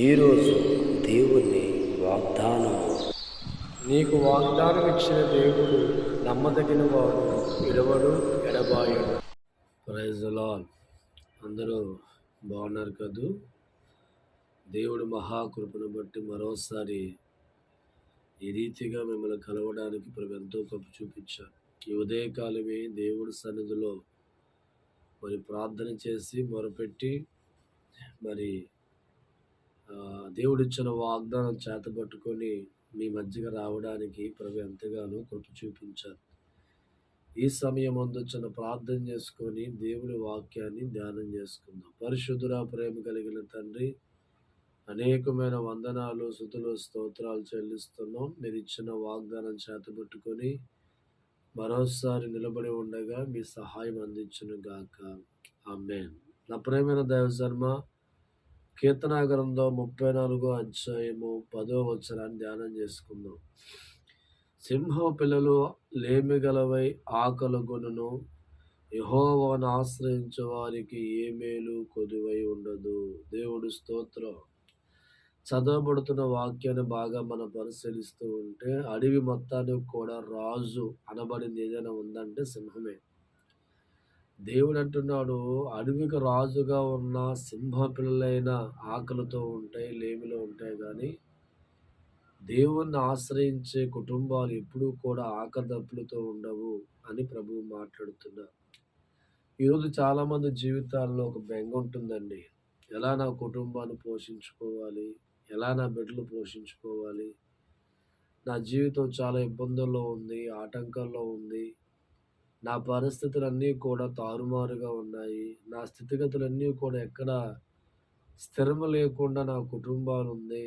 ఈరోజు దేవుని వాగ్దానము. నీకు వాగ్దానం ఇచ్చిన దేవుడు నమ్మదగిన వాడు, విడవడు, ఎడబాయడు. Praise the Lord. అందరూ బాగున్నారు కదూ? దేవుడు మహాకృపను బట్టి మరోసారి ఈ రీతిగా మిమ్మల్ని కలవడానికి ప్రభు ఎంతో కృప చూపించారు. ఈ ఉదయకాలమే దేవుడి సన్నిధిలో మరి ప్రార్థన చేసి మొరపెట్టి మరి దేవుడిచ్చిన వాగ్దానం చేతబట్టుకొని మీ మధ్యగా రావడానికి ప్రభు ఎంతగానో కృప చూపించారు. ఈ సమయం చిన్న ప్రార్థన చేసుకొని దేవుడి వాక్యాన్ని ధ్యానం చేసుకుందాం. పరిశుద్ధురా, ప్రేమ కలిగిన తండ్రి, అనేకమైన వందనాలు, స్తుతులు, స్తోత్రాలు చెల్లిస్తున్నాం. మీరు ఇచ్చిన వాగ్దానం చేతబట్టుకొని మరోసారి నిలబడి ఉండగా మీ సహాయం అందించును గాక. ఆమేన్. నా ప్రేమైన దైవజన్మ, కీర్తన గ్రంథం 34 అధ్యాయము 10వ వచనాన్ని ధ్యానం చేసుకుందాం. సింహ పిల్లలు లేమిగలవై ఆకలిగొనును, యెహోవాను ఆశ్రయించే వారికి ఏ మేలు కొదువై ఉండదు. దేవుడు స్తోత్రం. చదవబడుతున్న వాక్యాన్ని బాగా మనం పరిశీలిస్తూ ఉంటే అడవి మొత్తానికి కూడా రాజు అనబడింది ఏదైనా ఉందంటే సింహమే. దేవుడు అంటున్నాడు, అడవికి రాజుగా ఉన్న సింహ పిల్లలైన ఆకలితో ఉంటాయి, లేమిలో ఉంటాయి, కానీ దేవుణ్ణి ఆశ్రయించే కుటుంబాలు ఎప్పుడూ కూడా ఆకలి దప్పులతో ఉండవు అని ప్రభువు మాట్లాడుతున్నారు. ఈరోజు చాలామంది జీవితాల్లో ఒక బెంగ ఉంటుందండి. ఎలా నా కుటుంబాన్ని పోషించుకోవాలి, ఎలా నా బిడ్డలు పోషించుకోవాలి, నా జీవితం చాలా ఇబ్బందుల్లో ఉంది, ఆటంకాల్లో ఉంది, నా పరిస్థితులన్నీ కూడా తారుమారుగా ఉన్నాయి, నా స్థితిగతులన్నీ కూడా ఎక్కడ స్థిరము లేకుండా నా కుటుంబాలు ఉంది,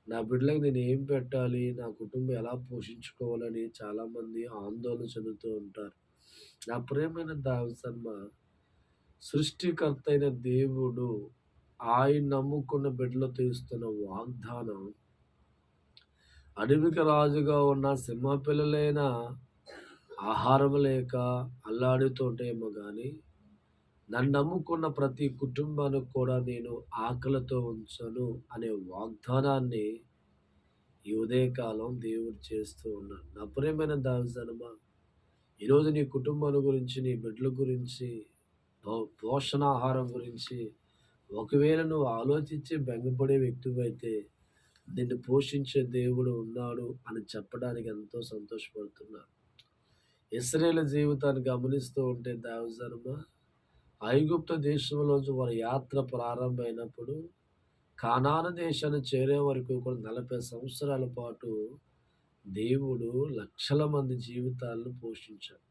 నా బిడ్డలకు నేను ఏం పెట్టాలి, నా కుటుంబం ఎలా పోషించుకోవాలని చాలామంది ఆందోళన చెందుతూ ఉంటారు. నా ప్రియమైన దావసమ్మ, సృష్టికర్త అయిన దేవుడు ఆయన నమ్ముకున్న బిడ్డలతో ఇస్తున్న వాగ్దానం, అడవికి రాజుగా ఉన్న సింహ పిల్లలైన ఆహారం లేక అల్లాడుతుంటేమో కానీ నన్ను నమ్ముకున్న ప్రతి కుటుంబానికి కూడా నేను ఆకలితో ఉంచను అనే వాగ్దానాన్ని ఈ ఉదయకాలం దేవుడు చేస్తూ ఉన్నాడు. నా ప్రియమైన దావజనమా, ఈరోజు నీ కుటుంబాల గురించి, నీ బిడ్డల గురించి, పోషణాహారం గురించి ఒకవేళ నువ్వు ఆలోచించి బెంగపడే వ్యక్తివైతే నిన్ను పోషించే దేవుడు ఉన్నాడు అని చెప్పడానికి ఎంతో సంతోషపడుతున్నాను. ఇశ్రాయేలు జీవితాన్ని గమనిస్తూ ఉంటే దావజనమ, ఐగుప్తు దేశంలోంచి వారి యాత్ర ప్రారంభమైనప్పుడు కానాను దేశాన్ని చేరే వరకు కూడా 40 సంవత్సరాల పాటు దేవుడు లక్షల మంది జీవితాలను పోషించాడు.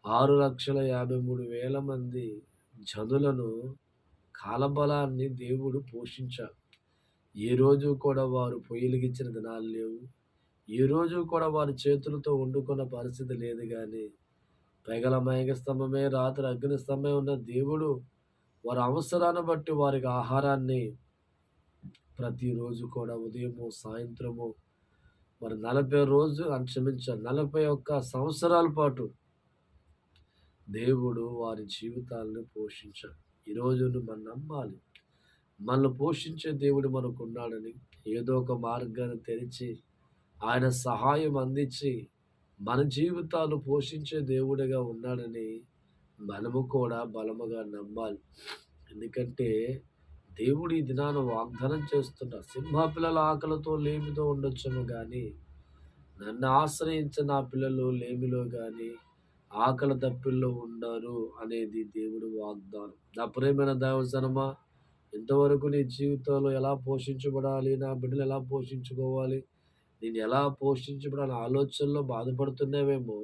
6,53,000 మంది జనులను, కాలబలాన్ని దేవుడు పోషించాడు. ఏ రోజు కూడా వారు పొయ్యిలిగిచ్చిన దినాలు లేవు. ఈ రోజు కూడా వారి చేతులతో వండుకున్న పరిస్థితి లేదు. కానీ పగల మేఘస్తంభమే, రాత్రి అగ్నిస్తంభమే ఉన్న దేవుడు వారి అవసరాన్ని బట్టి వారికి ఆహారాన్ని ప్రతిరోజు కూడా ఉదయము సాయంత్రము మరి 41 సంవత్సరాల పాటు దేవుడు వారి జీవితాలను పోషించాడు. ఈరోజు మనం నమ్మాలి, మనల్ని పోషించే దేవుడు మనకు ఉన్నాడని. ఏదో ఒక మార్గాన్ని తెరిచి ఆయన సహాయం అందించి మన జీవితాలు పోషించే దేవుడిగా ఉన్నాడని మనము కూడా బలముగా నమ్మాలి. ఎందుకంటే దేవుడు ఈ దినాన వాగ్దానం చేస్తున్నారు. సింహ పిల్లల ఆకలితో లేమితో ఉండొచ్చును, కానీ నన్ను ఆశ్రయించిన నా పిల్లలు లేమిలో కానీ ఆకలి దప్పిల్లో ఉండరు అనేది దేవుడు వాగ్దానం. నా ప్రియమైన దైవజనమా, ఇంతవరకు నీ జీవితంలో ఎలా పోషించబడాలి, నా బిడ్డలు ఎలా పోషించుకోవాలి, నేను ఎలా పోషించబడాలని ఆలోచనలో బాధపడుతున్నావేమో,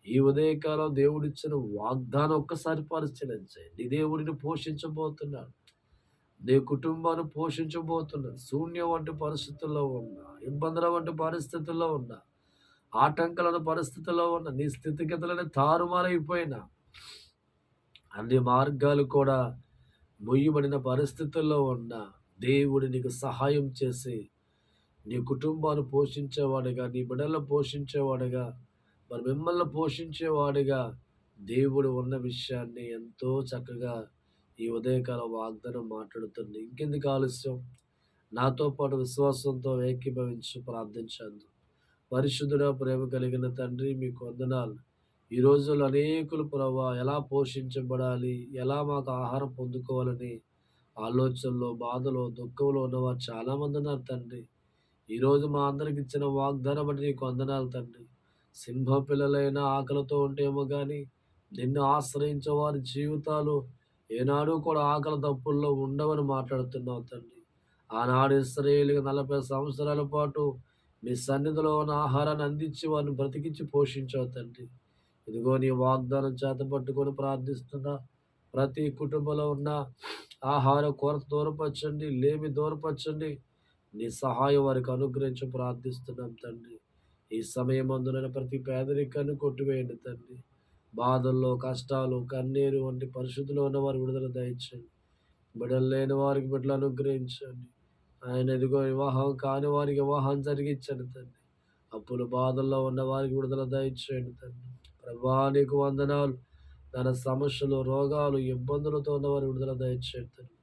ఈ ఉదయకాలం దేవుడిచ్చిన వాగ్దానం ఒక్కసారి పరిశీలించండి. నీ దేవుడిని పోషించబోతున్నాడు, నీ కుటుంబాన్ని పోషించబోతున్నాడు. శూన్యం వంటి పరిస్థితుల్లో ఉన్నా, ఇబ్బందుల వంటి పరిస్థితుల్లో ఉన్నా, ఆటంకాల పరిస్థితుల్లో ఉన్న, నీ స్థితిగతులని తారుమారైపోయినా, అన్ని మార్గాలు కూడా మొయ్యబడిన పరిస్థితుల్లో ఉన్న దేవుడు నీకు సహాయం చేసి నీ కుటుంబాన్ని పోషించేవాడిగా, నీ బిడ్డలను పోషించేవాడిగా, మరి మిమ్మల్ని పోషించేవాడిగా దేవుడు ఉన్న విషయాన్ని ఎంతో చక్కగా ఈ ఉదయకాల వాగ్దానం మాట్లాడుతుంది. ఇంకెందుకు ఆలస్యం? నాతో పాటు విశ్వాసంతో ఏకీభవించి ప్రార్థించాను. పరిశుద్ధుడా, ప్రేమ కలిగిన తండ్రి, మీకు వందనాలు. ఈ రోజుల్లో అనేకులు ప్రభా ఎలా పోషించబడాలి, ఎలా మాకు ఆహారం పొందుకోవాలని ఆలోచనలో, బాధలో, దుఃఖంలో ఉన్నవారు చాలామంది ఉన్నారు తండ్రి. ఈరోజు మా అందరికి ఇచ్చిన వాగ్దానం బట్టి నీకు వందనాలు తండ్రి. సింహ పిల్లలైన ఆకలితో ఉంటేమో కానీ నిన్ను ఆశ్రయించే వారి జీవితాలు ఏనాడు కూడా ఆకలి దప్పుల్లో ఉండవని మాట్లాడుతున్నావు తండ్రి. ఆనాడు ఇశ్రాయేలుకి 40 సంవత్సరాల పాటు నీ సన్నిధిలో ఉన్న ఆహారాన్ని అందించి వారిని బ్రతికించి పోషించావు తండ్రి. ఇదిగో నీ వాగ్దానం చేత పట్టుకొని ప్రార్థిస్తున్నా. ప్రతి కుటుంబంలో ఉన్న ఆహార కొరత దూరపరచండి, లేమి దూరపరచండి. నీ సహాయం వారికి అనుగ్రహించి ప్రార్థిస్తున్నాం తండ్రి. ఈ సమయమందున ప్రతి పేదరికాన్ని కొట్టివేయండి తండ్రి. బాధల్లో, కష్టాలు, కన్నీరు వంటి పరిస్థితుల్లో ఉన్న వారి విడుదల దయచేయండి. బిడ్డలు లేని వారికి బిడ్డలు అనుగ్రహించండి. ఆయన ఇదిగో వివాహం కాని వారికి వివాహం జరిగించండి తండ్రి. అప్పులు బాధల్లో ఉన్న వారికి విడుదల దయచేయండి తండ్రి. ప్రభా నీకు వందనాలు. తన సమస్యలు, రోగాలు, ఇబ్బందులతో ఉన్న వారి విడుదల దయచేయండి తండ్రి.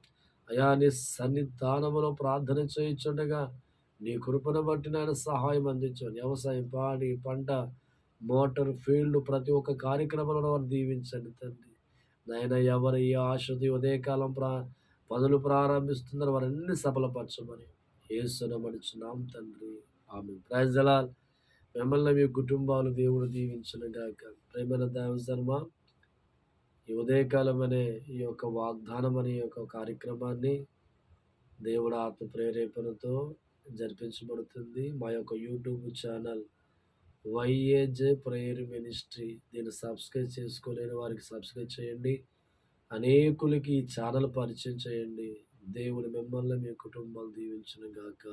అయా నీ సన్నిధానములో ప్రార్థన చేయించుండగా నీ కృపను బట్టి నాయన సహాయం అందించండి. వ్యవసాయం, పాడి, పంట, మోటార్, ఫీల్డ్ ప్రతి ఒక్క కార్యక్రమంలో వారు దీవించండి తండ్రి. నాయన ఎవరు ఈ ఆశతో ఉదయకాలం పనులు ప్రారంభిస్తున్నారు వారన్నీ సఫలపరచమని యేసునామమున తండ్రి. ఆమేన్. Praise the Lord. మిమ్మల్ని మీ కుటుంబాలు దేవుడు దీవించును గాక. ప్రేమైన దైవజనమా, ఈ ఉదయకాలం అనే ఈ యొక్క వాగ్దానం అనే యొక్క కార్యక్రమాన్ని దేవుడు ఆత్మ ప్రేరేపణతో జరిపించబడుతుంది. మా యొక్క యూట్యూబ్ ఛానల్ వైఏజే ప్రేయర్ మినిస్ట్రీ. దీన్ని సబ్స్క్రైబ్ చేసుకోలేని వారికి సబ్స్క్రైబ్ చేయండి. అనేకులకి ఈ ఛానల్ పరిచయం చేయండి. దేవుడు మిమ్మల్ని మీ కుటుంబాలు దీవించును గాక.